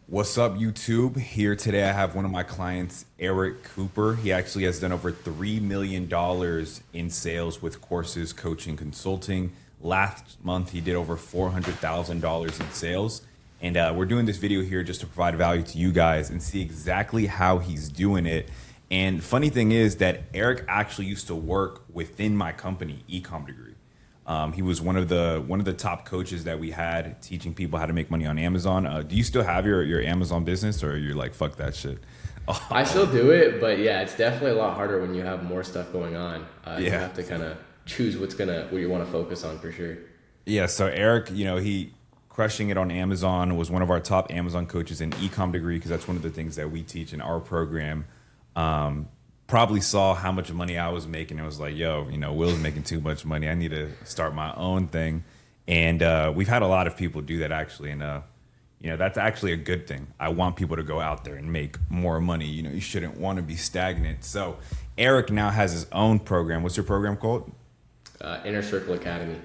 What's up, YouTube? Here today, I have one of my clients, Eric Cooper. He actually has done over $3 million in sales with courses, coaching, consulting. Last month, he did over $400,000 in sales. And we're doing this video here just to provide value to you guys and see exactly how he's doing it. And funny thing is that Eric actually used to work within my company, Ecom Degree. He was one of the top coaches that we had teaching people how to make money on Amazon. Do you still have your Amazon business, or you're like fuck that shit? I still do it, but yeah, it's definitely a lot harder when you have more stuff going on. You Yeah, have to kind of choose what you want to focus on for sure. yeah. So Eric, he crushing it on Amazon, was one of our top Amazon coaches in Ecom Degree because that's one of the things that we teach in our program. Probably saw how much money I was making and was like, yo, Will's making too much money. I need to start my own thing. And we've had a lot of people do that actually. And, that's actually a good thing. I want people to go out there and make more money. You shouldn't want to be stagnant. So Eric now has his own program. What's your program called? Inner Circle Academy.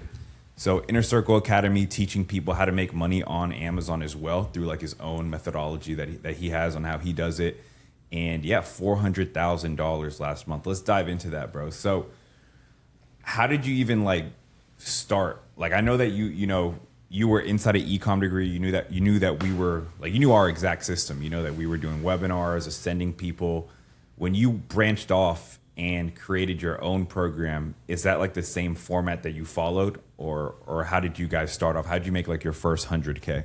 So Inner Circle Academy, teaching people how to make money on Amazon as well through like his own methodology that he has on how he does it. And yeah, $400,000 last month. Let's dive into that, bro. So how did you even like start? Like, I know that you were inside of Ecom Degree. You knew that we were like, you knew our exact system. You know that we were doing webinars, ascending people. When you branched off and created your own program, is that like the same format that you followed, or how did you guys start off? How did you make like your first 100K?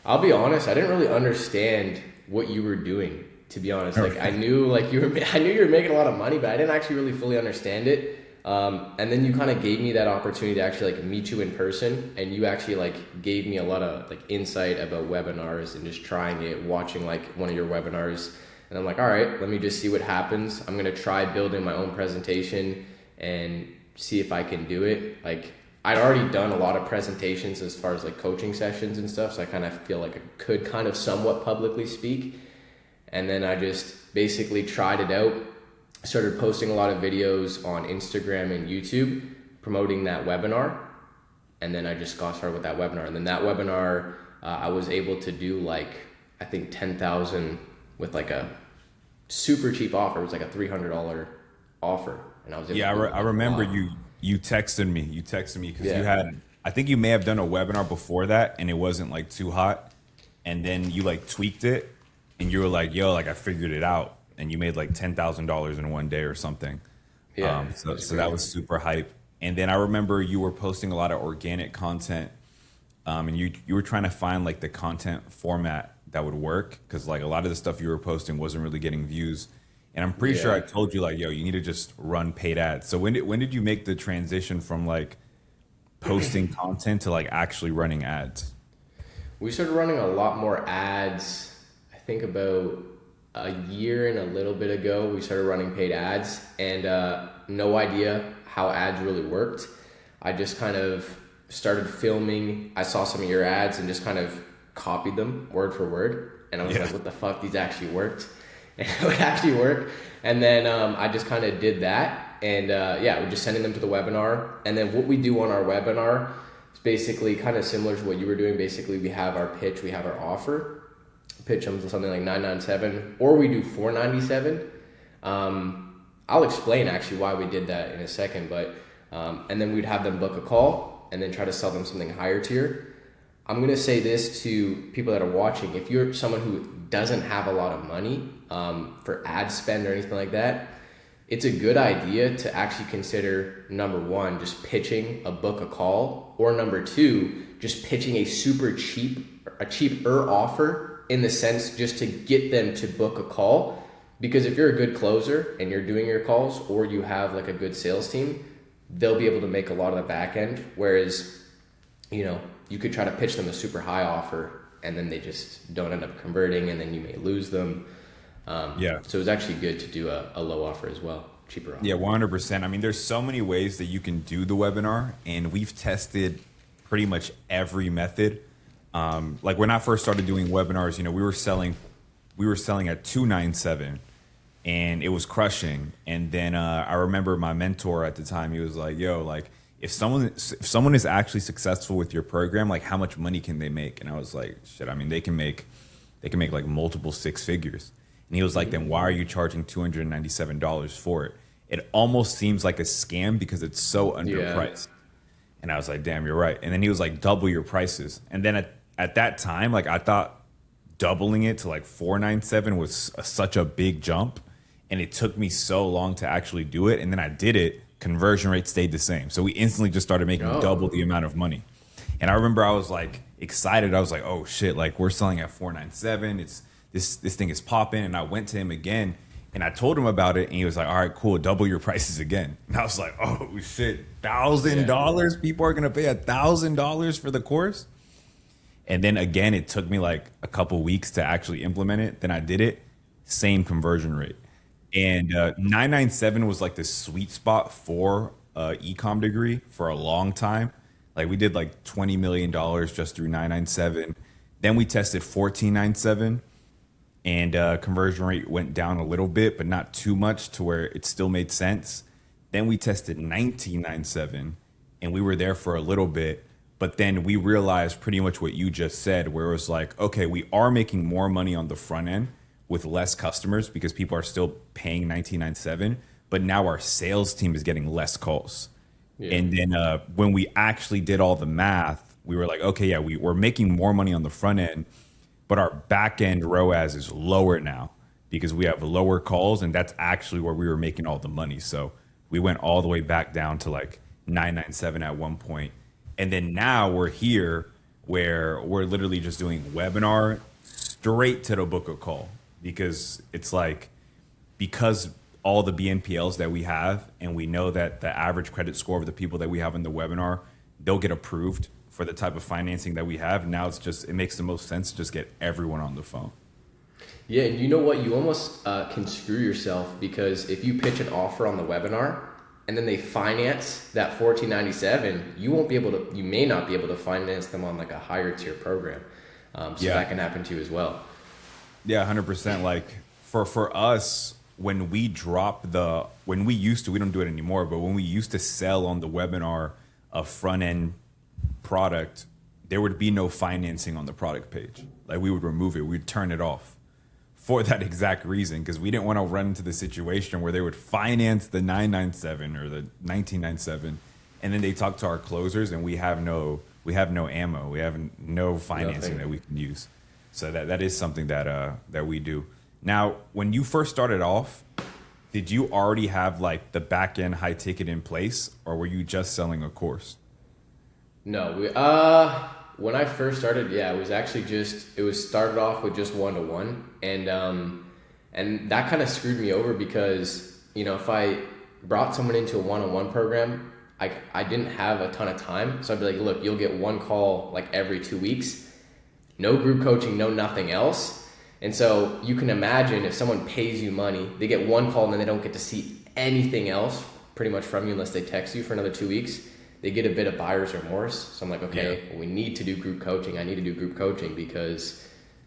I'll be honest, I didn't really understand what you were doing, to be honest. Like I knew I knew you were making a lot of money, but I didn't actually really fully understand it. And then you kind of gave me that opportunity to actually like meet you in person, and you actually like gave me a lot of like insight about webinars and just trying it, watching like one of your webinars. And I'm like, all right, let me just see what happens. I'm going to try building my own presentation and see if I can do it. Like I'd already done a lot of presentations as far as like coaching sessions and stuff. So I kind of feel like I could kind of somewhat publicly speak. And then I just basically tried it out, started posting a lot of videos on Instagram and YouTube, promoting that webinar. And then I just got started with that webinar. And then that webinar, I was able to do like, I think 10,000 with like a super cheap offer. It was like a $300 offer. And I was able Yeah, to do I like a remember lot. you texted me. You texted me because you Yeah. had, I think you may have done a webinar before that and it wasn't like too hot. And then you like tweaked it and you were like, yo, like I figured it out. And you made like $10,000 in one day or something. Yeah. So, That's so that crazy. was super hype. And then I remember you were posting a lot of organic content, and you were trying to find like the content format that would work because like a lot of the stuff you were posting wasn't really getting views. And I'm pretty sure I Yeah. told you like, yo, you need to just run paid ads. So when did you make the transition from like posting content to like actually running ads? We started running a lot more ads, I think about a year and a little bit ago. We started running paid ads, and no idea how ads really worked. I just kind of started filming. I saw some of your ads and just kind of copied them word for word. And I was Yeah. like, what the fuck? These actually worked. And it would actually work. And then I just kind of did that. And yeah, we're just sending them to the webinar. And then what we do on our webinar is basically kind of similar to what you were doing. Basically, we have our pitch, we have our offer. Pitch them to something like 997, or we do 497. I'll explain actually why we did that in a second, but and then we'd have them book a call and then try to sell them something higher tier. I'm gonna say this to people that are watching: if you're someone who doesn't have a lot of money for ad spend or anything like that, it's a good idea to actually consider number one, just pitching a book a call, or number two, just pitching a cheaper offer in the sense just to get them to book a call. Because if you're a good closer and you're doing your calls, or you have like a good sales team, they'll be able to make a lot of the back end. Whereas, you could try to pitch them a super high offer and then they just don't end up converting, and then you may lose them. Yeah. So it's actually good to do a low offer as well, cheaper offer. Yeah, 100%. I mean, there's so many ways that you can do the webinar, and we've tested pretty much every method. Like when I first started doing webinars, we were selling at 297, and it was crushing. And then I remember my mentor at the time, he was like, "Yo, like if someone is actually successful with your program, like how much money can they make?" And I was like, "Shit, I mean, they can make they can make like multiple six figures. And he was like, then why are you charging $297 for it? It almost seems like a scam because it's so Yeah. underpriced. And I was like, damn, you're right. And then he was like, double your prices. And then at that time, like I thought doubling it to like 497 was such a big jump. And it took me so long to actually do it. And then I did it. Conversion rate stayed the same. So we instantly just started making Oh. double the amount of money. And I remember I was like excited. I was like, oh shit, like we're selling at 497. It's this thing is popping. And I went to him again and I told him about it, and he was like, all right, cool, double your prices again. And I was like, oh shit, $1,000? People are gonna pay $1,000 for the course? And then again, it took me like a couple weeks to actually implement it. Then I did it, same conversion rate. And 997 was like the sweet spot for ecom degree for a long time. Like we did like $20 million just through 997. Then we tested 1497, and conversion rate went down a little bit, but not too much to where it still made sense. Then we tested 1997, and we were there for a little bit, but then we realized pretty much what you just said, where it was like, okay, we are making more money on the front end with less customers because people are still paying 1997, but now our sales team is getting less calls. Yeah. And then when we actually did all the math, we were like, okay, yeah, we're making more money on the front end, but our back end ROAS is lower now because we have lower calls, and that's actually where we were making all the money. So we went all the way back down to like 997 at one point. And then now we're here where we're literally just doing webinar straight to the book a call because it's like, because all the BNPLs that we have, and we know that the average credit score of the people that we have in the webinar, they'll get approved for the type of financing that we have. Now it's just, it makes the most sense to just get everyone on the phone. Yeah, and you know what? You almost can screw yourself because if you pitch an offer on the webinar and then they finance that 1497, you won't be able to. You may not be able to finance them on like a higher tier program. So Yeah. that can happen to you as well. Yeah, 100%. Like for us, when we drop the, when we used to, we don't do it anymore, but when we used to sell on the webinar a front end product, there would be no financing on the product page. Like we would remove it, we'd turn it off for that exact reason, because we didn't want to run into the situation where they would finance the 997 or the 1997, and then they talk to our closers, and we have no ammo, we have no financing Nothing. that we can use. So that is something that we do. Now, when you first started off, did you already have like the back end high ticket in place, or were you just selling a course? No, when I first started, yeah, it was actually just, it was started off with just one to one, and that kind of screwed me over because, you know, if I brought someone into a one on one program, I didn't have a ton of time, so I'd be like, look, you'll get one call like every 2 weeks, no group coaching, no nothing else. And so you can imagine if someone pays you money, they get one call and then they don't get to see anything else pretty much from you unless they text you for another 2 weeks. They get a bit of buyer's remorse. So I'm like, okay, Yeah. well, we need to do group coaching. I need to do group coaching because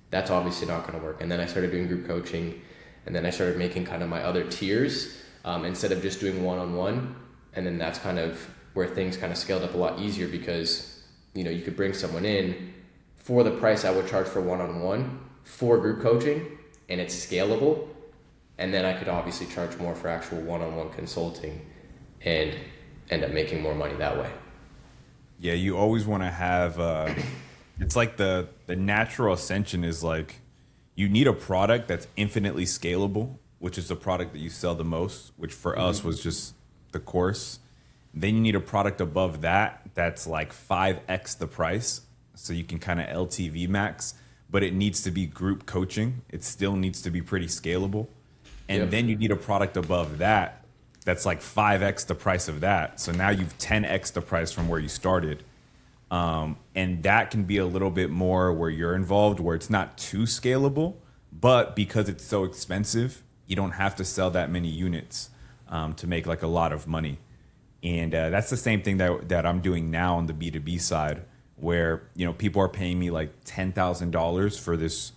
that's obviously not going to work. And then I started doing group coaching, and then I started making kind of my other tiers instead of just doing one-on-one. And then that's kind of where things kind of scaled up a lot easier because, you know, you could bring someone in for the price I would charge for one-on-one for group coaching, and it's scalable. And then I could obviously charge more for actual one-on-one consulting and end up making more money that way. Yeah, you always want to have. It's like the natural ascension is like you need a product that's infinitely scalable, which is the product that you sell the most. Which for us was just the course. Then you need a product above that that's like 5x the price, so you can kind of LTV max. But it needs to be group coaching. It still needs to be pretty scalable. And Yep. then you need a product above that that's like 5x the price of that. So now you've 10x the price from where you started. And that can be a little bit more where you're involved, where it's not too scalable, but because it's so expensive, you don't have to sell that many units to make like a lot of money. And that's the same thing that I'm doing now on the B2B side, where, you know, people are paying me like $10,000 for this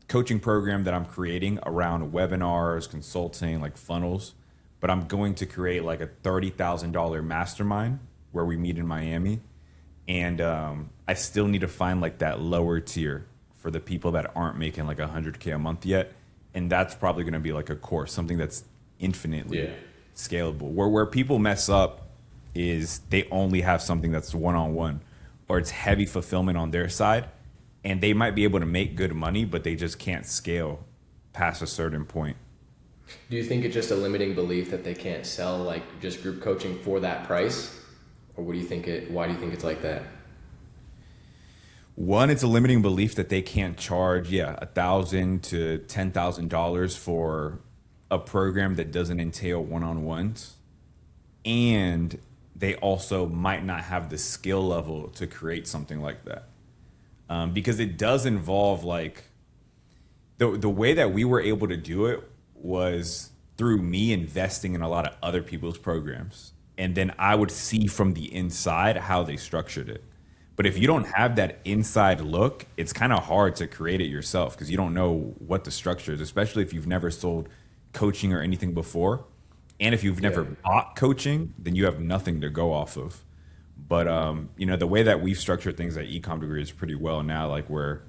coaching program that I'm creating around webinars, consulting, like funnels. But I'm going to create like a $30,000 mastermind where we meet in Miami. And I still need to find like that lower tier for the people that aren't making like 100K a month yet. And that's probably going to be like a course, something that's infinitely scalable. Where people mess up is they only have something that's one-on-one, or it's heavy fulfillment on their side, and they might be able to make good money, but they just can't scale past a certain point. Do you think it's just a limiting belief that they can't sell like just group coaching for that price? Or what do you think why do you think it's like that? One, it's a limiting belief that they can't charge, $1,000 to $10,000 for a program that doesn't entail one-on-ones. And they also might not have the skill level to create something like that. Because it does involve like the way that we were able to do it was through me investing in a lot of other people's programs. And then I would see from the inside how they structured it. But if you don't have that inside look, it's kind of hard to create it yourself because you don't know what the structure is, especially if you've never sold coaching or anything before. And if you've never bought coaching, then you have nothing to go off of. But the way that we've structured things at Ecom Degree is pretty well now, like where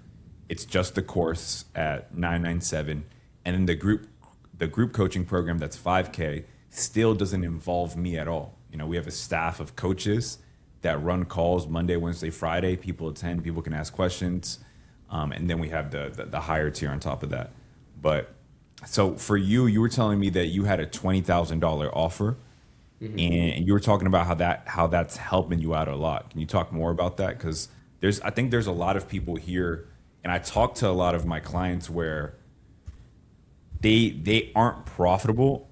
it's just the course at $997, and then the group coaching program that's $5K still doesn't involve me at all. We have a staff of coaches that run calls Monday, Wednesday, Friday. People attend, people can ask questions, and then we have the higher tier on top of that. But so for you were telling me that you had a $20,000 offer. Mm-hmm. And you were talking about how that's helping you out a lot. Can you talk more about that? Because I think there's a lot of people here, and I talk to a lot of my clients where they aren't profitable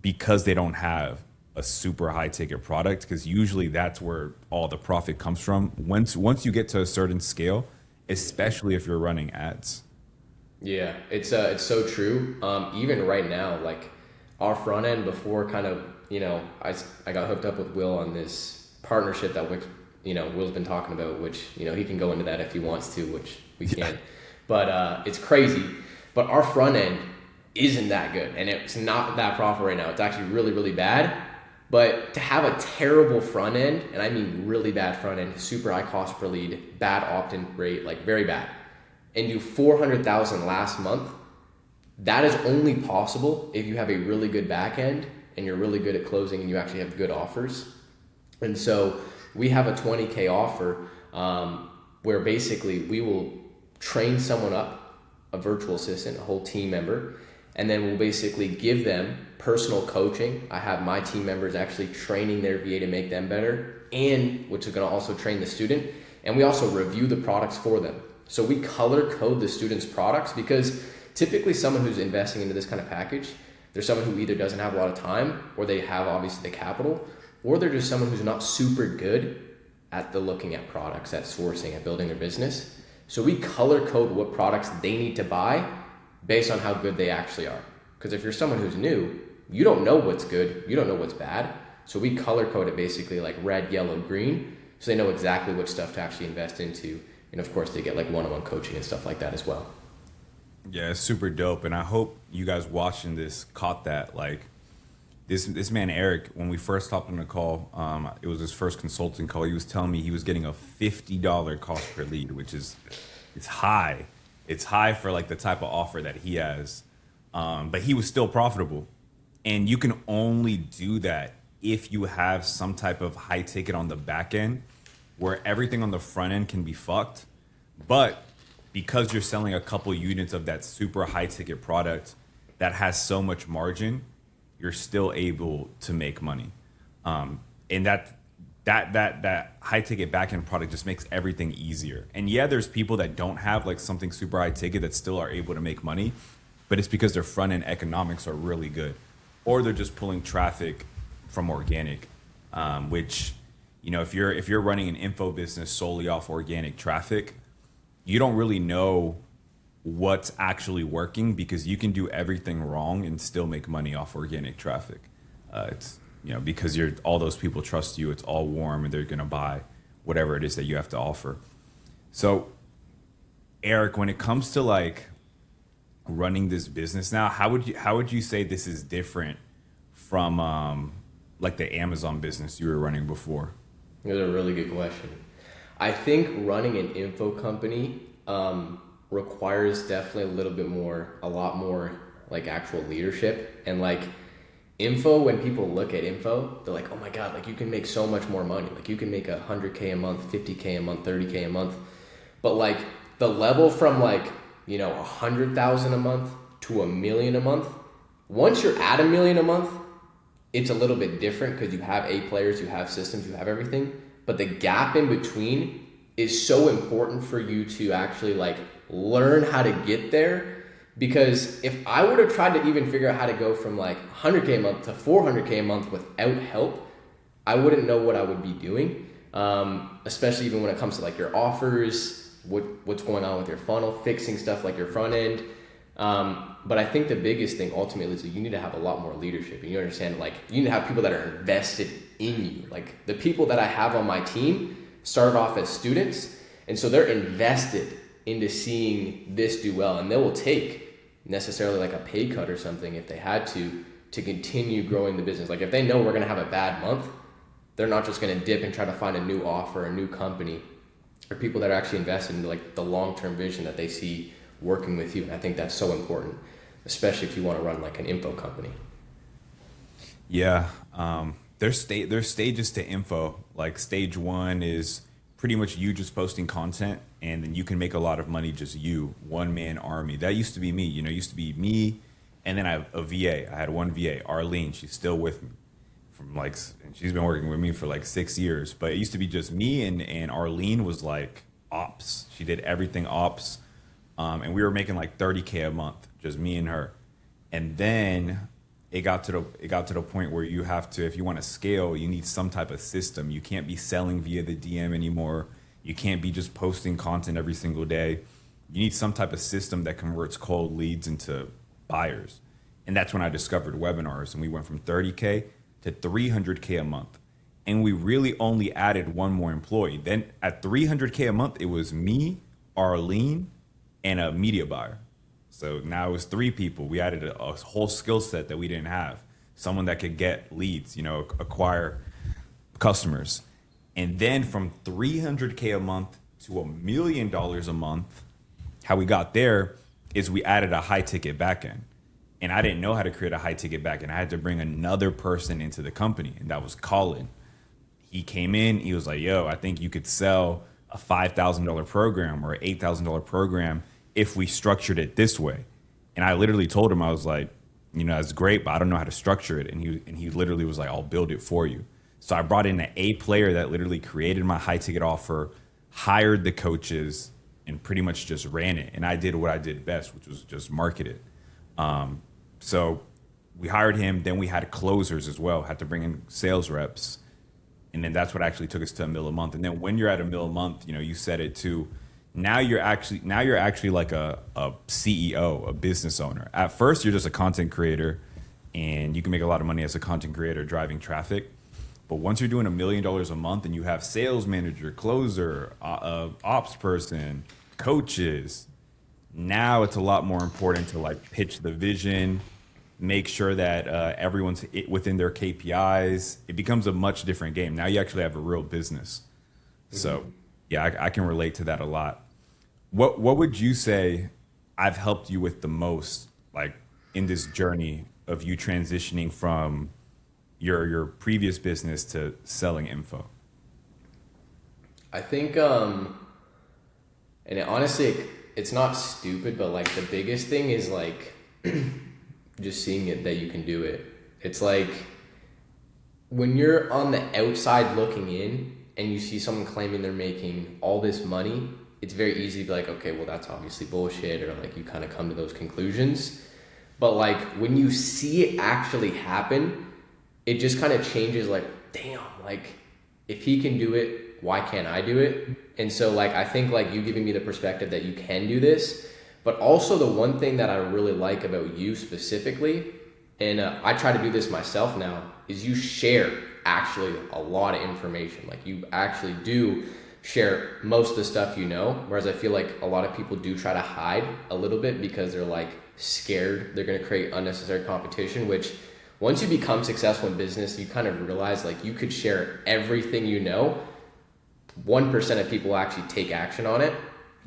because they don't have a super high ticket product. Because usually that's where all the profit comes from. Once you get to a certain scale, especially if you're running ads. Yeah, it's so true. Even right now, like our front end before kind of. I got hooked up with Will on this partnership that Will's been talking about, which, he can go into that if he wants to, which we can't. But it's crazy. But our front end isn't that good, and it's not that profitable right now. It's actually really, really bad. But to have a terrible front end, and I mean really bad front end, super high cost per lead, bad opt-in rate, like very bad, and do $400,000 last month, that is only possible if you have a really good back end and you're really good at closing and you actually have good offers. And so we have a $20K offer where basically we will train someone up, a virtual assistant, a whole team member, and then we'll basically give them personal coaching. I have my team members actually training their VA to make them better, and which is going to also train the student. And we also review the products for them. So we color code the student's products, because typically someone who's investing into this kind of package, they're someone who either doesn't have a lot of time, or they have obviously the capital, or they're just someone who's not super good at looking at products, at sourcing, at building their business. So we color code what products they need to buy based on how good they actually are. Because if you're someone who's new, you don't know what's good, you don't know what's bad. So we color code it basically like red, yellow, green, so they know exactly which stuff to actually invest into. And of course they get like one-on-one coaching and stuff like that as well. Yeah, it's super dope, and I hope you guys watching this caught that. Like this man Eric, when we first hopped on the call, it was his first consulting call. He was telling me he was getting a $50 cost per lead, which is it's high. It's high for like the type of offer that he has, but he was still profitable. And you can only do that if you have some type of high ticket on the back end, where everything on the front end can be fucked, but because you're selling a couple units of that super high ticket product that has so much margin, you're still able to make money. And that high ticket back end product just makes everything easier. And yeah, there's people that don't have like something super high ticket that still are able to make money, but it's because their front end economics are really good, or they're just pulling traffic from organic, which, if you're running an info business solely off organic traffic, you don't really know what's actually working, because you can do everything wrong and still make money off organic traffic. It's because all those people trust you. It's all warm, and they're gonna buy whatever it is that you have to offer. So, Eric, when it comes to like running this business now, how would you say this is different from like the Amazon business you were running before? That's a really good question. I think running an info company requires definitely a lot more like actual leadership. And like info, when people look at info, they're like, oh my God, like you can make so much more money. Like you can make 100K a month, 50K a month, 30K a month. But like the level from like, 100,000 a month to $1 million a month, once you're at $1 million a month, it's a little bit different because you have A players, you have systems, you have everything. But the gap in between is so important for you to actually like learn how to get there. Because if I would have tried to even figure out how to go from like 100K a month to 400K a month without help, I wouldn't know what I would be doing. Especially even when it comes to like your offers, what's going on with your funnel, fixing stuff like your front end. But I think the biggest thing ultimately is that you need to have a lot more leadership. And you understand, like, you need to have people that are invested in you. Like the people that I have on my team started off as students, and so they're invested into seeing this do well, and they will take necessarily like a pay cut or something if they had to continue growing the business. Like if they know we're going to have a bad month, they're not just going to dip and try to find a new offer, a new company, or people that are actually invested in like the long-term vision that they see working with you. And I think that's so important, especially if you want to run like an info company. Yeah. There's stages to info. Like stage one is pretty much you just posting content, and then you can make a lot of money, just you, one man army. That used to be me, it used to be me. And then I have a VA. I had one VA, Arlene. She's still with me and she's been working with me for like 6 years, but it used to be just me, and Arlene was like ops. She did everything ops. And we were making like 30K a month, just me and her. And then it got to the point where you have to, if you want to scale, you need some type of system. You can't be selling via the DM anymore. You can't be just posting content every single day. You need some type of system that converts cold leads into buyers. And that's when I discovered webinars, and we went from 30K to 300K a month. And we really only added one more employee. Then at 300K a month, it was me, Arlene, and a media buyer. So now it was 3 people. We added a whole skill set that we didn't have. Someone that could get leads, acquire customers. And then from 300K a month to $1 million a month, how we got there is we added a high ticket backend. And I didn't know how to create a high ticket backend. I had to bring another person into the company, and that was Colin. He came in, he was like, yo, I think you could sell a $5,000 program or an $8,000 program if we structured it this way. And I literally told him, I was like, that's great, but I don't know how to structure it. And he literally was like, I'll build it for you. So I brought in an A player that literally created my high ticket offer, hired the coaches, and pretty much just ran it. And I did what I did best, which was just market it. So we hired him. Then we had closers as well, had to bring in sales reps. And then that's what actually took us to $1 million a month. And then when you're at $1 million a month, you said it too. Now you're actually like a CEO, a business owner. At first, you're just a content creator, and you can make a lot of money as a content creator driving traffic. But once you're doing $1 million a month, and you have sales manager, closer, ops person, coaches, now it's a lot more important to like pitch the vision, make sure that everyone's within their KPIs. It becomes a much different game. Now you actually have a real business. So yeah, I can relate to that a lot. What would you say I've helped you with the most, like in this journey of you transitioning from your previous business to selling info? I think, honestly, it's not stupid, but like the biggest thing is like just seeing it that you can do it. It's like when you're on the outside looking in and you see someone claiming they're making all this money, it's very easy to be like, okay, well, that's obviously bullshit, or like you kind of come to those conclusions. But like when you see it actually happen, it just kind of changes like, damn, like if he can do it, why can't I do it? And so like, I think like you giving me the perspective that you can do this, but also the one thing that I really like about you specifically, and I try to do this myself now, is you share actually a lot of information. Like you actually do share most of the stuff whereas I feel like a lot of people do try to hide a little bit because they're like scared they're going to create unnecessary competition, which once you become successful in business, you kind of realize like you could share everything 1% of people actually take action on it,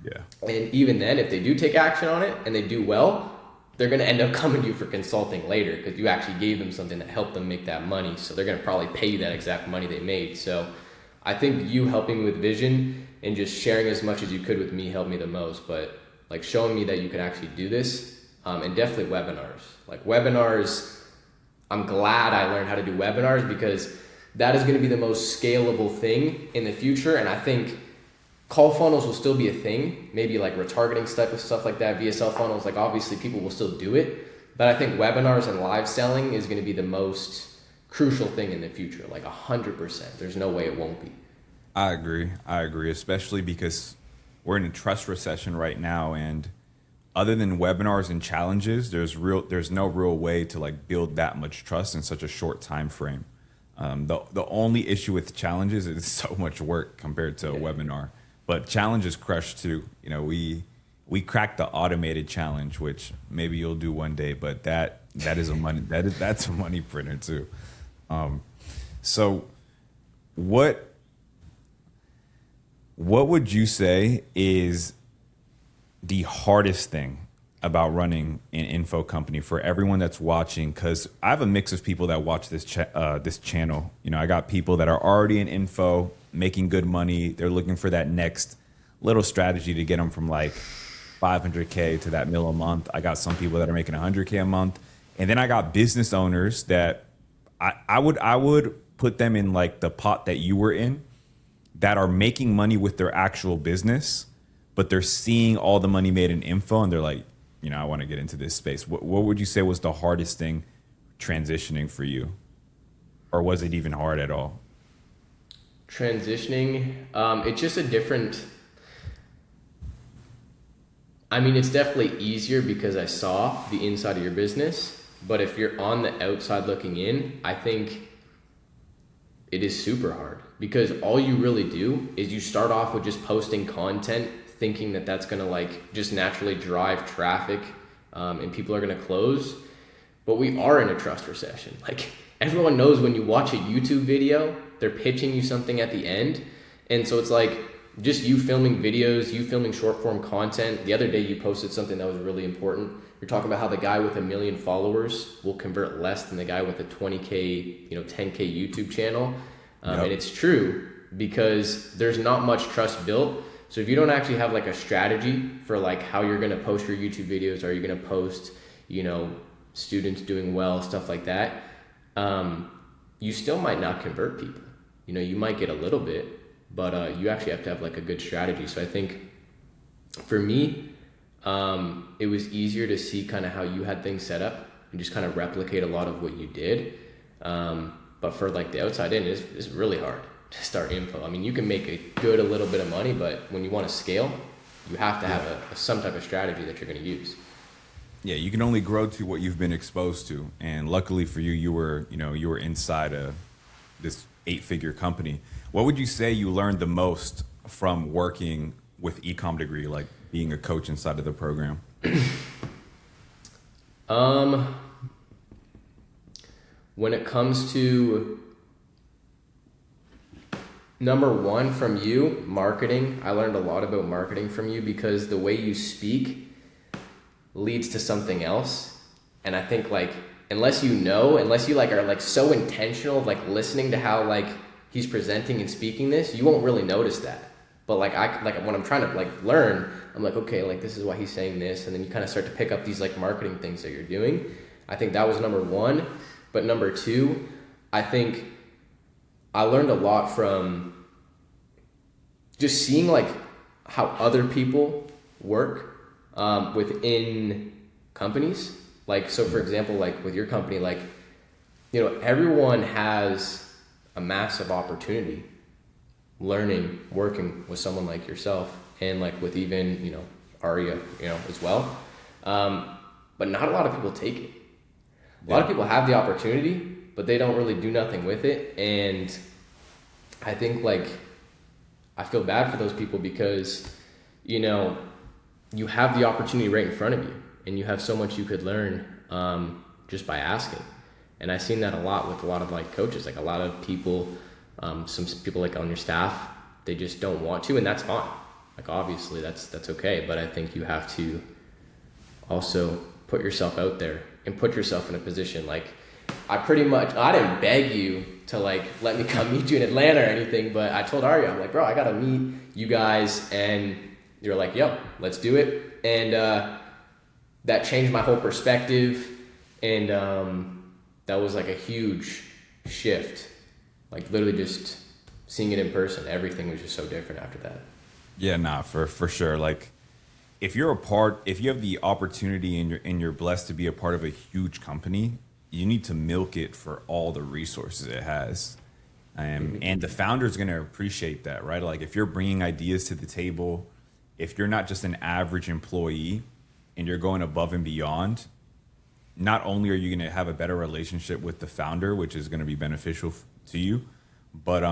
Yeah. And even then, if they do take action on it and they do well, they're going to end up coming to you for consulting later because you actually gave them something that helped them make that money. So they're going to probably pay you that exact money they made. So I think you helping me with vision and just sharing as much as you could with me helped me the most. But like showing me that you can actually do this, and definitely webinars. Like webinars, I'm glad I learned how to do webinars because that is going to be the most scalable thing in the future. And I think call funnels will still be a thing, maybe like retargeting stuff like that, VSL funnels, like obviously people will still do it. But I think webinars and live selling is going to be the most crucial thing in the future, like 100%. There's no way it won't be. I agree, especially because we're in a trust recession right now, and other than webinars and challenges, there's no real way to like build that much trust in such a short time frame. The only issue with challenges is so much work compared to a webinar. But challenges crush too. You know, we cracked the automated challenge, which maybe you'll do one day, but that's a money printer too. So what would you say is the hardest thing about running an info company for everyone that's watching? Because I have a mix of people that watch this channel. You know, I got people that are already in info, making good money. They're looking for that next little strategy to get them from like 500K to that mil a month. I got some people that are making 100K a month. And then I got business owners that I would put them in like the pot that you were in, that are making money with their actual business, but they're seeing all the money made in info and they're like, you know, I want to get into this space. What would you say was the hardest thing transitioning for you? Or was it even hard at all? Transitioning, it's just a different, I mean, it's definitely easier because I saw the inside of your business, but if you're on the outside looking in, I think it is super hard because all you really do is you start off with just posting content thinking that that's gonna like just naturally drive traffic, and people are gonna close. But we are in a trust recession. Like everyone knows when you watch a YouTube video, they're pitching you something at the end. And so it's like just you filming videos, you filming short form content. The other day you posted something that was really important. You're talking about how the guy with 1 million followers will convert less than the guy with a 20K, 10K YouTube channel. Yep. And it's true because there's not much trust built. So if you don't actually have like a strategy for like how you're going to post your YouTube videos, or you're going to post, students doing well, stuff like that, you still might not convert people. You might get a little bit, but you actually have to have like a good strategy. So I think for me, it was easier to see kind of how you had things set up and just kind of replicate a lot of what you did. But for like the outside in, it's really hard to start info. I mean, you can make a little bit of money, but when you want to scale, you have to have some type of strategy that you're going to use. Yeah, you can only grow to what you've been exposed to. And luckily for you, you were inside this 8-figure company. What would you say you learned the most from working with Ecom Degree, like being a coach inside of the program? When it comes to number one from you, marketing, I learned a lot about marketing from you because the way you speak leads to something else. And I think like, unless you like are like so intentional, like listening to how like he's presenting and speaking this, you won't really notice that. But like when I'm trying to like learn, I'm like, okay, like this is why he's saying this. And then you kind of start to pick up these like marketing things that you're doing. I think that was number one. But number two, I think I learned a lot from just seeing like how other people work within companies. Like, so for example, like with your company, like, everyone has a massive opportunity learning, working with someone like yourself, and like with even, Aria, as well. But not a lot of people take it. A lot of people have the opportunity, but they don't really do nothing with it. And I think like, I feel bad for those people because, you have the opportunity right in front of you and you have so much you could learn just by asking. And I've seen that a lot with a lot of like coaches, like a lot of people, some people like on your staff, they just don't want to, and that's fine. Like obviously that's okay, but I think you have to also put yourself out there and put yourself in a position. Like I didn't beg you to like let me come meet you in Atlanta or anything, but I told Arya, I'm like, bro, I gotta meet you guys, and you're like, yo, let's do it. And that changed my whole perspective, and that was like a huge shift. Like literally just seeing it in person, everything was just so different after that. Yeah, nah, for sure. Like if you're a part, if you have the opportunity and you're blessed to be a part of a huge company, you need to milk it for all the resources it has. And the founder's going to appreciate that, right? Like if you're bringing ideas to the table, if you're not just an average employee and you're going above and beyond, not only are you going to have a better relationship with the founder, which is going to be beneficial to you, but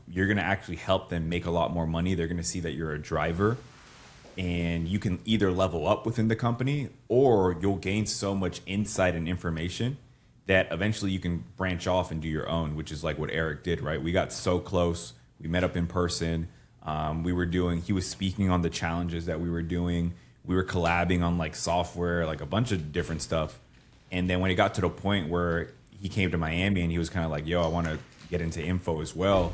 you're going to actually help them make a lot more money. They're going to see that you're a driver, and you can either level up within the company or you'll gain so much insight and information that eventually you can branch off and do your own, which is like what Eric did, right? We got so close. We met up in person. He was speaking on the challenges that we were doing. We were collabing on like software, like a bunch of different stuff. And then when it got to the point where he came to Miami and he was kind of like, yo, I want to get into info as well.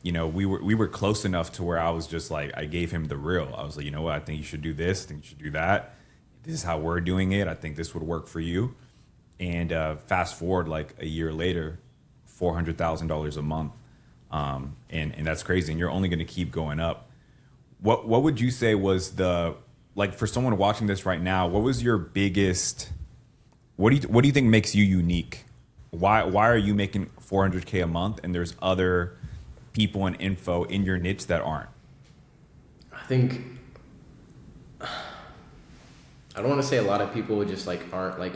You know, we were close enough to where I was just like, I gave him the real. I was like, you know what? I think you should do this. I think you should do that. This is how we're doing it. I think this would work for you. And fast forward like a year later, $400,000 a month. And that's crazy. And you're only going to keep going up. What would you say was like for someone watching this right now, what was your biggest, what do you think makes you unique? Why are you making 400K a month and there's other people and info in your niche that aren't? I think I don't want to say a lot of people just like aren't like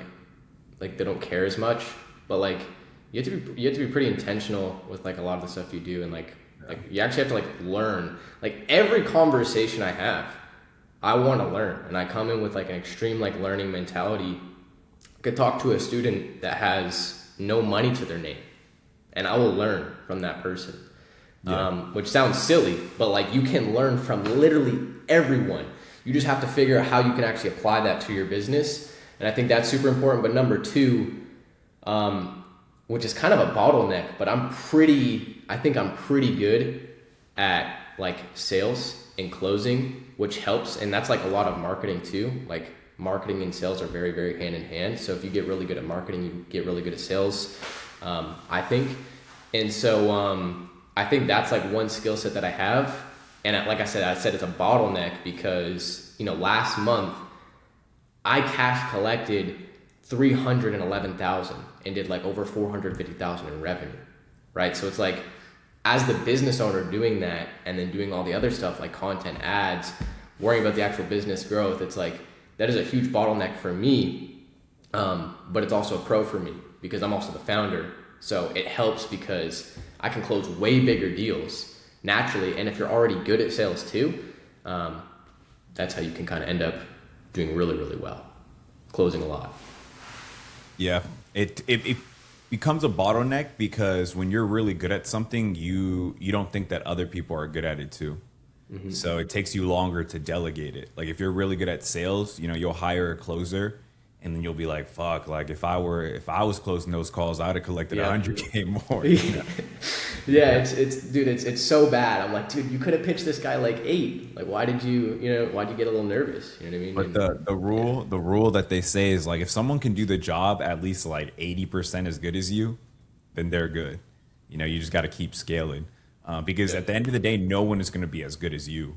they don't care as much, but like you have to be pretty intentional with like a lot of the stuff you do, and like you actually have to like learn. Like every conversation I have, I want to learn, and I come in with like an extreme like learning mentality. I could talk to a student that has no money to their name, and I will learn from that person. Yeah. Which sounds silly, but like you can learn from literally everyone. You just have to figure out how you can actually apply that to your business. And I think that's super important. But number two, which is kind of a bottleneck, but I think I'm pretty good at like sales and closing, which helps. And that's like a lot of marketing too. Like marketing and sales are very, very hand in hand. So if you get really good at marketing, you get really good at sales, I think. And so I think that's like one skill set that I have. And like I said it's a bottleneck because, you know, last month I cash collected 311,000 and did like over 450,000 in revenue, right? So it's like, as the business owner doing that and then doing all the other stuff like content, ads, worrying about the actual business growth, it's like, that is a huge bottleneck for me. But it's also a pro for me because I'm also the founder. So it helps because I can close way bigger deals naturally. And if you're already good at sales too, that's how you can kind of end up doing really, really well, closing a lot. Yeah, it becomes a bottleneck because when you're really good at something, you don't think that other people are good at it too. Mm-hmm. So it takes you longer to delegate it. Like if you're really good at sales, you know, you'll hire a closer and then you'll be like, fuck, like if I was closing those calls, I'd have collected 100K more. You know? Yeah, it's so bad. I'm like, dude, you could have pitched this guy like 8. Like, why'd you get a little nervous? You know what I mean? But the rule that they say is like, if someone can do the job at least like 80% as good as you, then they're good. You know, you just got to keep scaling because at the end of the day, no one is going to be as good as you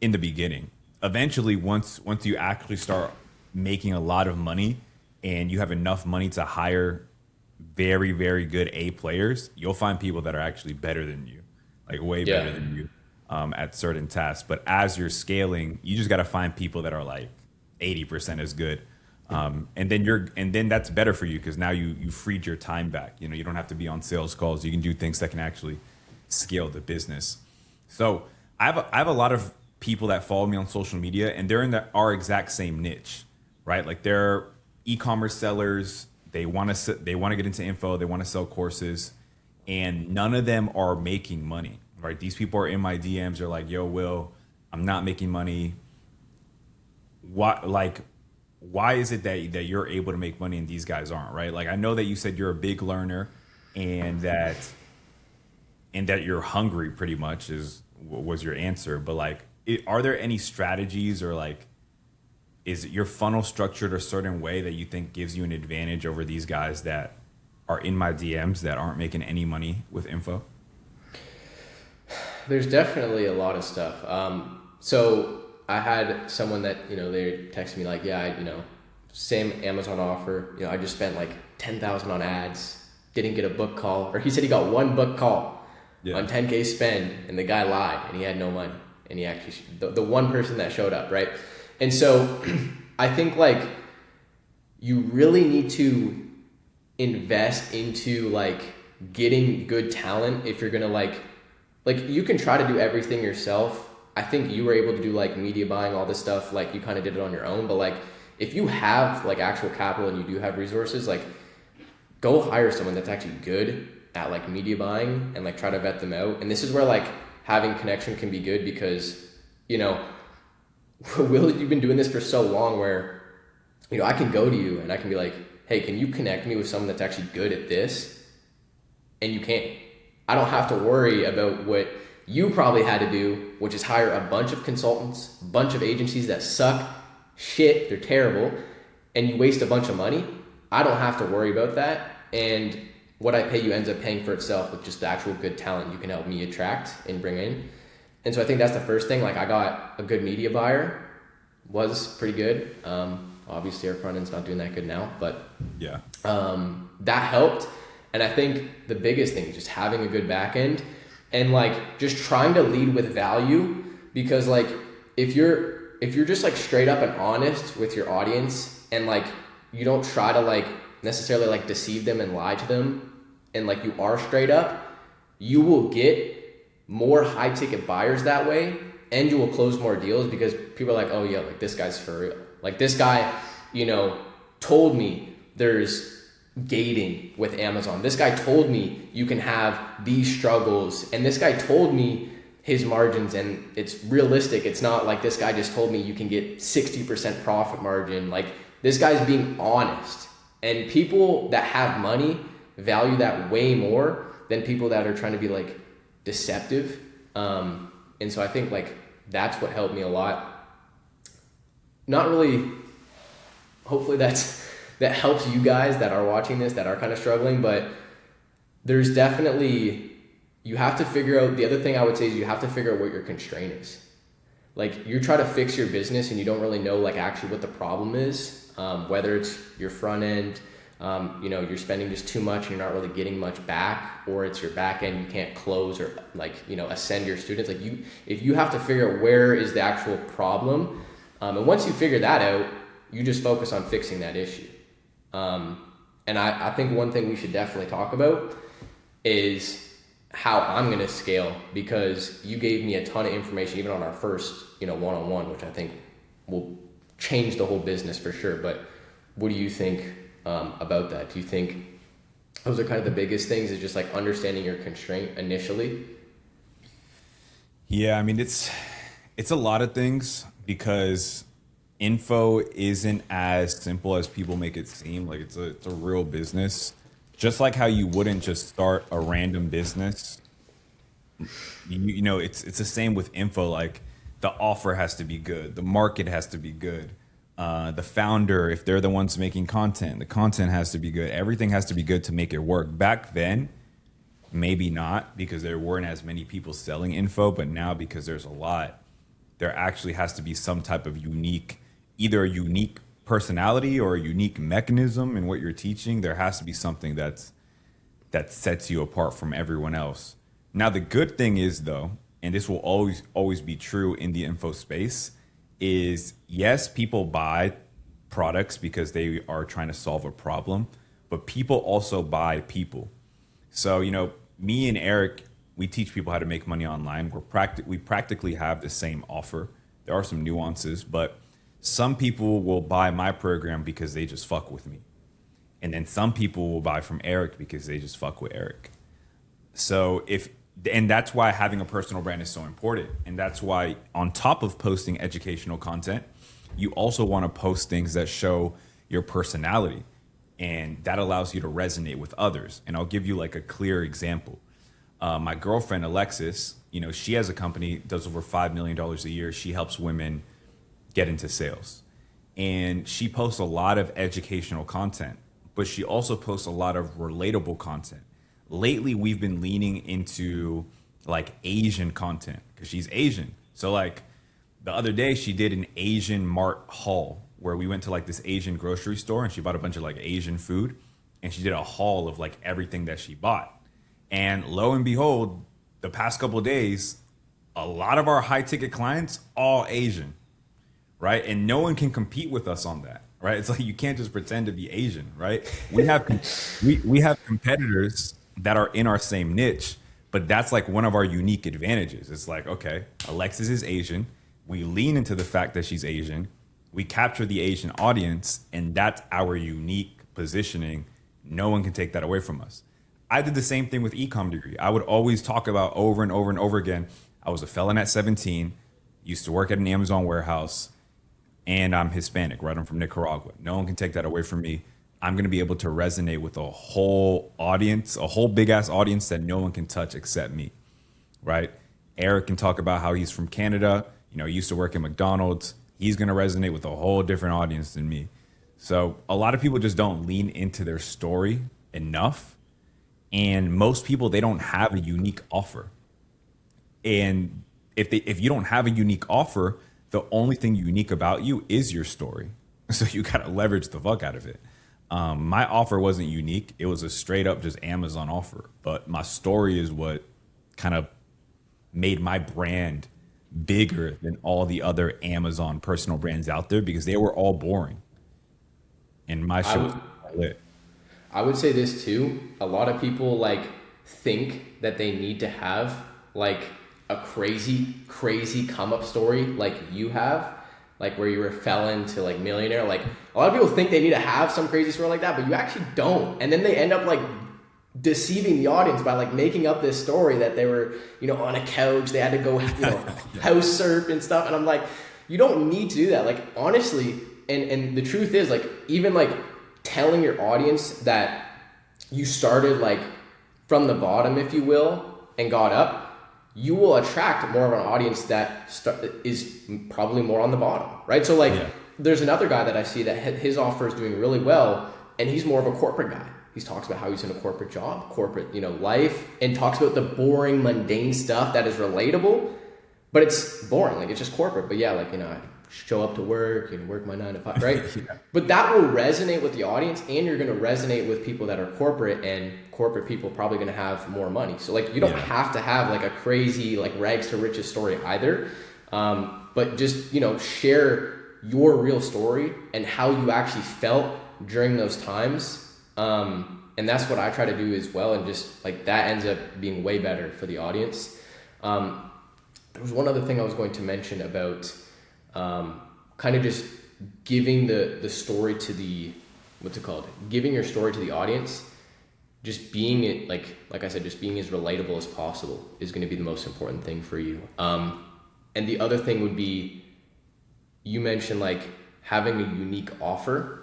in the beginning. Eventually, once you actually start making a lot of money and you have enough money to hire very, very good A players, you'll find people that are actually better than you, like way better than you at certain tasks. But as you're scaling, you just got to find people that are like 80% as good. And then that's better for you because now you freed your time back. You know, you don't have to be on sales calls. You can do things that can actually scale the business. So I have a lot of people that follow me on social media and they're in our exact same niche, right? Like they're e-commerce sellers. They want to get into info. They want to sell courses, and none of them are making money, right? These people are in my DMs. They're like, "Yo, Will, I'm not making money. Why is it that you're able to make money and these guys aren't, right? Like I know that you said you're a big learner and that you're hungry pretty much was your answer, but like are there any strategies or like is your funnel structured a certain way that you think gives you an advantage over these guys that are in my DMs that aren't making any money with info? There's definitely a lot of stuff. So I had someone that, they texted me like, yeah, same Amazon offer. I just spent like 10,000 on ads, didn't get a book call, or he said he got one book call on 10K spend, and the guy lied and he had no money. And he actually, the one person that showed up, right? And so I think like you really need to invest into like getting good talent if you're gonna like you can try to do everything yourself. I think you were able to do like media buying, all this stuff, like you kind of did it on your own, but like if you have like actual capital and you do have resources, like go hire someone that's actually good at like media buying and like try to vet them out. And this is where like having connection can be good because, Will, you've been doing this for so long where, I can go to you and I can be like, hey, can you connect me with someone that's actually good at this? And you can't. I don't have to worry about what you probably had to do, which is hire a bunch of consultants, a bunch of agencies that suck shit, they're terrible, and you waste a bunch of money. I don't have to worry about that. And what I pay you ends up paying for itself with just the actual good talent you can help me attract and bring in. And so I think that's the first thing. Like I got a good media buyer, was pretty good. Obviously our front end's not doing that good now, but yeah, that helped. And I think the biggest thing is just having a good back end and like just trying to lead with value, because like if you're just like straight up and honest with your audience and like you don't try to like necessarily like deceive them and lie to them, and like you are straight up, you will get more high ticket buyers that way, and you will close more deals because people are like, oh yeah, like this guy's for real. Like this guy, told me there's gating with Amazon. This guy told me you can have these struggles, and this guy told me his margins and it's realistic. It's not like this guy just told me you can get 60% profit margin. Like this guy's being honest, and people that have money value that way more than people that are trying to be like deceptive. And so I think like that's what helped me a lot. Not really, hopefully that helps you guys that are watching this that are kind of struggling, but there's definitely, you have to figure out, the other thing I would say is you have to figure out what your constraint is. Like you try to fix your business and you don't really know like actually what the problem is, whether it's your front end, you're spending just too much and you're not really getting much back, or it's your back end, you can't close or like, ascend your students. Like if you have to figure out where is the actual problem, and once you figure that out, you just focus on fixing that issue. And I think one thing we should definitely talk about is how I'm going to scale, because you gave me a ton of information even on our first, one-on-one, which I think will change the whole business for sure. But what do you think about that? Do you think those are kind of the biggest things, is just like understanding your constraint initially? Yeah, I mean, it's a lot of things, because info isn't as simple as people make it seem. Like it's a real business. Just like how you wouldn't just start a random business. It's the same with info. Like the offer has to be good. The market has to be good. The founder, if they're the ones making content, the content has to be good. Everything has to be good to make it work. Back then, maybe not, because there weren't as many people selling info, but now because there's a lot, there actually has to be some type of either a unique personality or a unique mechanism in what you're teaching. There has to be something that sets you apart from everyone else. Now, the good thing is, though, and this will always be true in the info space, is yes, people buy products because they are trying to solve a problem, but people also buy people. So, me and Eric, we teach people how to make money online. We practically have the same offer. There are some nuances, but some people will buy my program because they just fuck with me. And then some people will buy from Eric because they just fuck with Eric. So if And that's why having a personal brand is so important. And that's why, on top of posting educational content, you also want to post things that show your personality. And that allows you to resonate with others. And I'll give you like a clear example. My girlfriend, Alexis, she has a company, does over $5 million a year. She helps women get into sales. And she posts a lot of educational content, but she also posts a lot of relatable content. Lately, we've been leaning into like Asian content because she's Asian. So like the other day, she did an Asian Mart haul where we went to like this Asian grocery store and she bought a bunch of like Asian food, and she did a haul of like everything that she bought. And lo and behold, the past couple of days, a lot of our high ticket clients, all Asian, right? And no one can compete with us on that, right? It's like you can't just pretend to be Asian, right? We have we have competitors that are in our same niche, but that's like one of our unique advantages. It's like, okay, Alexis is Asian. We lean into the fact that she's Asian. We capture the Asian audience, and that's our unique positioning. No one can take that away from us. I did the same thing with Ecom Degree. I would always talk about over and over and over again, I was a felon at 17, used to work at an Amazon warehouse, and I'm Hispanic, right? I'm from Nicaragua. No one can take that away from me. I'm going to be able to resonate with a whole audience, a whole big ass audience that no one can touch except me, right? Eric can talk about how he's from Canada, he used to work at McDonald's. He's going to resonate with a whole different audience than me. So a lot of people just don't lean into their story enough. And most people, they don't have a unique offer. And if you don't have a unique offer, the only thing unique about you is your story. So you got to leverage the fuck out of it. My offer wasn't unique. It was a straight up just Amazon offer. But my story is what kind of made my brand bigger than all the other Amazon personal brands out there because they were all boring. And my shit was lit. I would say this too. A lot of people like think that they need to have like a crazy come up story like you have, like where you were a felon to like millionaire. Like a lot of people think they need to have some crazy story like that, but you actually don't. And then they end up like deceiving the audience by like making up this story that they were, on a couch, they had to go, house surf and stuff. And I'm like, you don't need to do that. Like honestly, and the truth is like, even like telling your audience that you started like from the bottom, if you will, and got up, you will attract more of an audience that is probably more on the bottom, right? So like, there's another guy that I see that his offer is doing really well, and he's more of a corporate guy. He talks about how he's in a corporate job, corporate, life, and talks about the boring, mundane stuff that is relatable, but it's boring. Like it's just corporate. But yeah, like, I show up to work, work my 9 to 5, right? But that will resonate with the audience, and you're going to resonate with people that are corporate, and corporate people probably going to have more money. So like, you don't have to have like a crazy, like rags to riches story either. But just, share your real story and how you actually felt during those times. And that's what I try to do as well. And just like that ends up being way better for the audience. There was one other thing I was going to mention about kind of just giving the story to the, giving your story to the audience, just being it, like I said, just being as relatable as possible is going to be the most important thing for you. And the other thing would be, you mentioned like having a unique offer.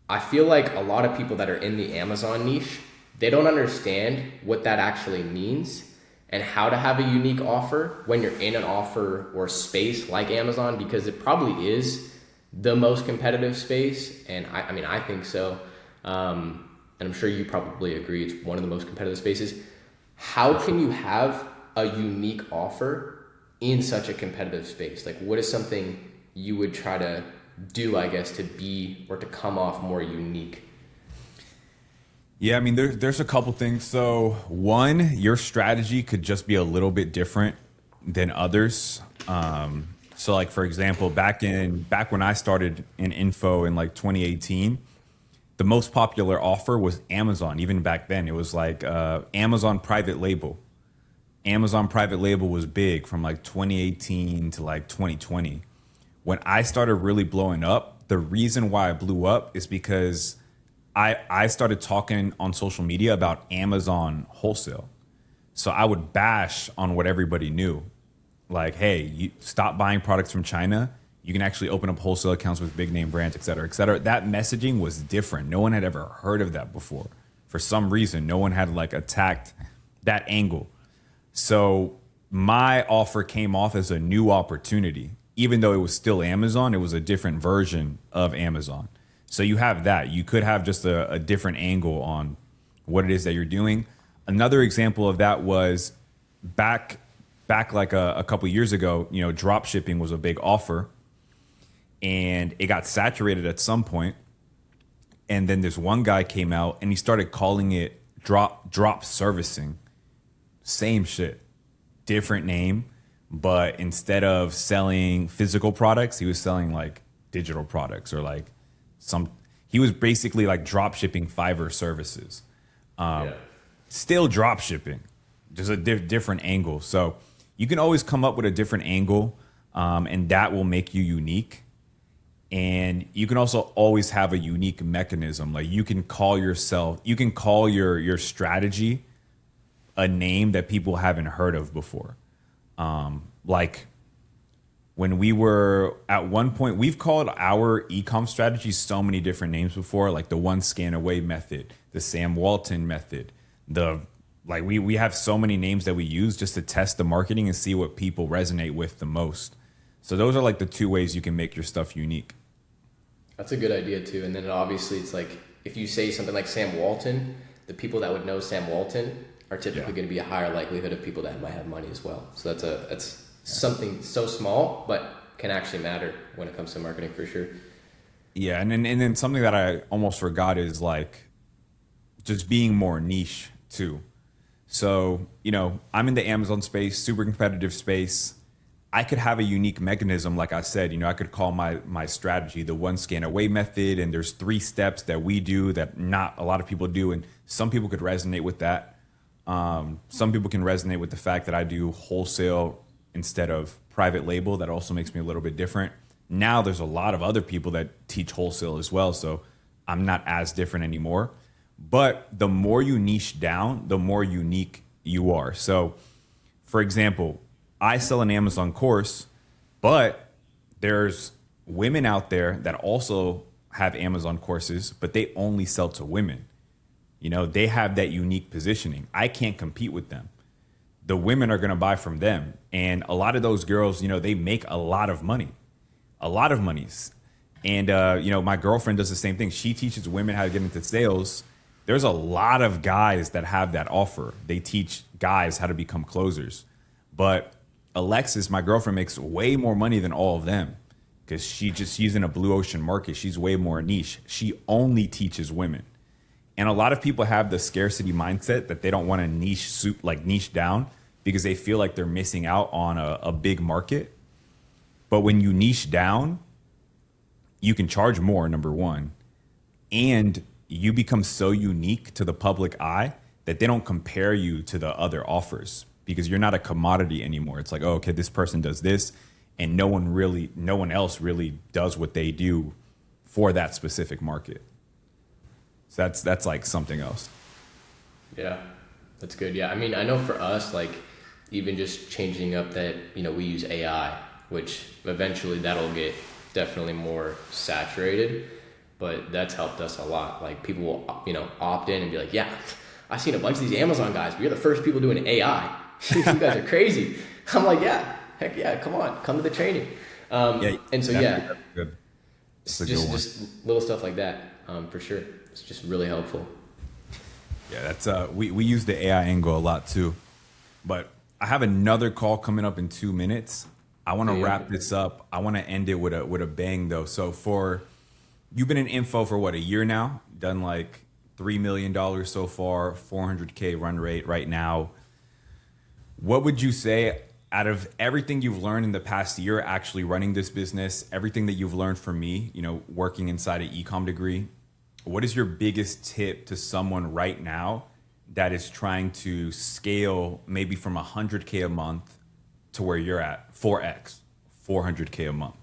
I feel like a lot of people that are in the Amazon niche, they don't understand what that actually means and how to have a unique offer when you're in an offer or space like Amazon, because it probably is the most competitive space. And I think so. And I'm sure you probably agree it's one of the most competitive spaces. How can you have a unique offer in such a competitive space? Like, what is something you would try to do, I guess, to be or to come off more unique? Yeah, there's a couple things. So one, your strategy could just be a little bit different than others. So like, for example, back when I started in info in like 2018, the most popular offer was Amazon. Even back then, it was like Amazon private label. Amazon private label was big from like 2018 to like 2020. When I started really blowing up, the reason why I blew up is because I started talking on social media about Amazon wholesale. So I would bash on what everybody knew. Like, hey, you stop buying products from China. You can actually open up wholesale accounts with big name brands, et cetera, et cetera. That messaging was different. No one had ever heard of that before. For some reason, no one had like attacked that angle. So my offer came off as a new opportunity. Even though it was still Amazon, it was a different version of Amazon. So you have that. You could have just a different angle on what it is that you're doing. Another example of that was back like a couple years ago, you know, drop shipping was a big offer and it got saturated at some point. And then this one guy came out and he started calling it drop servicing. Same shit, different name, but instead of selling physical products, he was selling like digital products or like he was basically like drop shipping Fiverr services. Still drop shipping, just a different angle. So you can always come up with a different angle, and that will make you unique. And you can also always have a unique mechanism. Like you can call your strategy a name that people haven't heard of before. Like when we were at one point, we've called our e-com strategy so many different names before, like the one scan away method, the Sam Walton method, we have so many names that we use just to test the marketing and see what people resonate with the most. So those are like the two ways you can make your stuff unique. That's a good idea too. And then obviously it's like, if you say something like Sam Walton, the people that would know Sam Walton are typically going to be a higher likelihood of people that might have money as well. So that's something so small, but can actually matter when it comes to marketing for sure. Yeah. And then something that I almost forgot is like just being more niche too. So, you know, I'm in the Amazon space, super competitive space. I could have a unique mechanism. Like I said, you know, I could call my strategy the one scan away method. And there's 3 steps that we do that not a lot of people do. And some people could resonate with that. Some people can resonate with the fact that I do wholesale instead of private label. That also makes me a little bit different. Now there's a lot of other people that teach wholesale as well. So I'm not as different anymore. But the more you niche down, the more unique you are. So for example, I sell an Amazon course, but there's women out there that also have Amazon courses, but they only sell to women. You know, they have that unique positioning. I can't compete with them. The women are going to buy from them. And a lot of those girls, you know, they make a lot of money, a lot of monies. And, you know, my girlfriend does the same thing. She teaches women how to get into sales. There's a lot of guys that have that offer. They teach guys how to become closers. But Alexis, my girlfriend, makes way more money than all of them because she's in a blue ocean market. She's way more niche. She only teaches women. And a lot of people have the scarcity mindset that they don't want to niche down because they feel like they're missing out on a big market. But when you niche down, you can charge more, number one, and you become so unique to the public eye that they don't compare you to the other offers because you're not a commodity anymore. It's like, oh, okay, this person does this, and no one else really does what they do for that specific market. So that's like something else. Yeah, that's good. Yeah, I mean, I know for us, like even just changing up that, you know, we use AI, which eventually that'll get definitely more saturated, but that's helped us a lot. Like people will, you know, opt in and be like, yeah, I've seen a bunch of these Amazon guys, but you're the first people doing AI. You guys are crazy. I'm like, yeah, heck yeah, come on, come to the training. And so That's good. Just little stuff like that, for sure. It's just really helpful. Yeah, that's we use the AI angle a lot too. But I have another call coming up in 2 minutes. I want to wrap this up. I want to end it with a bang though. So you've been in info for what, a year now? Done like $3 million so far, 400K run rate right now. What would you say out of everything you've learned in the past year actually running this business, everything that you've learned from me, you know, working inside an ecom degree, what is your biggest tip to someone right now that is trying to scale maybe from 100K a month to where you're at, 4X, 400K a month?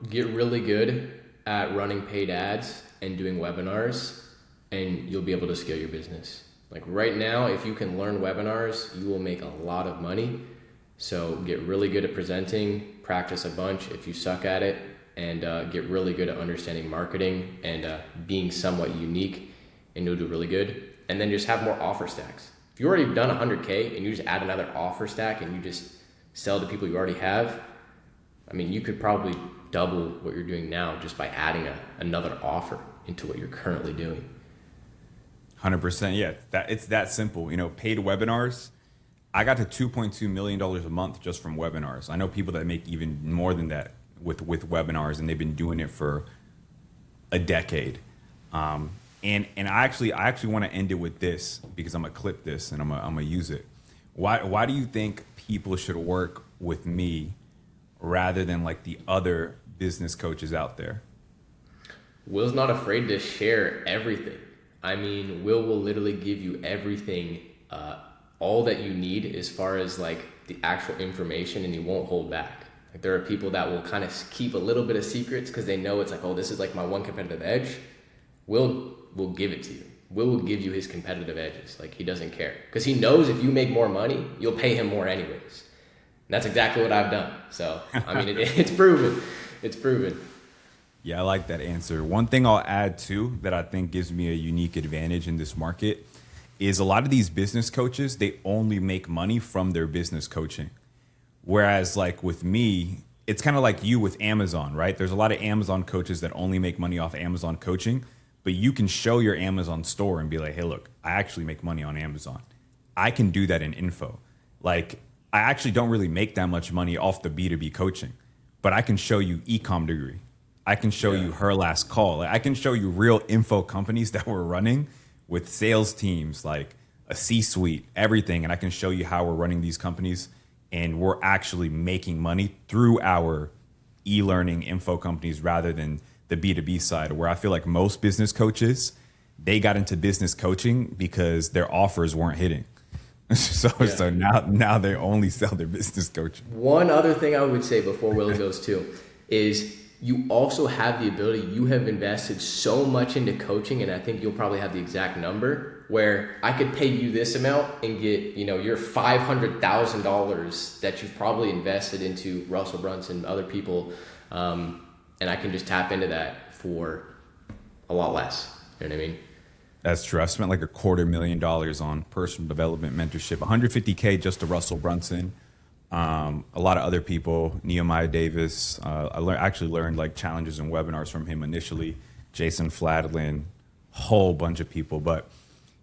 Get really good at running paid ads and doing webinars, and you'll be able to scale your business. Like right now, if you can learn webinars, you will make a lot of money. So get really good at presenting, practice a bunch if you suck at it, and get really good at understanding marketing and being somewhat unique, and you'll do really good. And then just have more offer stacks. If you already done 100K and you just add another offer stack and you just sell to people you already have, I mean, you could probably double what you're doing now just by adding another offer into what you're currently doing. 100%. Yeah, it's that simple. You know, paid webinars. I got to $2.2 million a month just from webinars. I know people that make even more than that with webinars, and they've been doing it for a decade. And I actually want to end it with this, because I'm gonna clip this and I'm gonna use it. Why do you think people should work with me rather than like the other business coaches out there? Will's not afraid to share everything. I mean, Will literally give you everything, all that you need as far as like the actual information, and he won't hold back. Like there are people that will kind of keep a little bit of secrets because they know it's like, oh, this is like my one competitive edge. Will give it to you. Will give you his competitive edges. Like he doesn't care because he knows if you make more money, you'll pay him more anyways. And that's exactly what I've done. So, I mean, it's proven. It's proven. Yeah, I like that answer. One thing I'll add too that I think gives me a unique advantage in this market is a lot of these business coaches, they only make money from their business coaching. Whereas like with me, it's kind of like you with Amazon, right? There's a lot of Amazon coaches that only make money off Amazon coaching, but you can show your Amazon store and be like, hey, look, I actually make money on Amazon. I can do that in info. Like I actually don't really make that much money off the B2B coaching, but I can show you Ecom Degree. I can show you Her Last Call. I can show you real info companies that we're running with sales teams, like a C-suite, everything. And I can show you how we're running these companies, and we're actually making money through our e-learning info companies rather than the B2B side, where I feel like most business coaches, they got into business coaching because their offers weren't hitting. So now they only sell their business coaching. One other thing I would say before Will goes too is you also have the ability, you have invested so much into coaching, and I think you'll probably have the exact number, where I could pay you this amount and get, you know, your $500,000 that you've probably invested into Russell Brunson, other people, and I can just tap into that for a lot less. You know what I mean? That's true. I spent like $250,000 on personal development mentorship, 150K just to Russell Brunson. A lot of other people, Nehemiah Davis. I actually learned like challenges and webinars from him initially. Jason Fladlin, whole bunch of people. But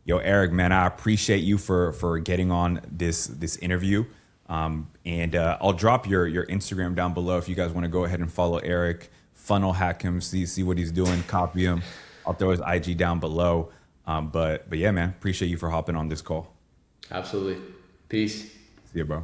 yo, Eric, man, I appreciate you for getting on this interview. And I'll drop your Instagram down below if you guys want to go ahead and follow Eric, funnel hack him, see what he's doing, copy him. I'll throw his IG down below. But yeah, man, appreciate you for hopping on this call. Absolutely. Peace. See you, bro.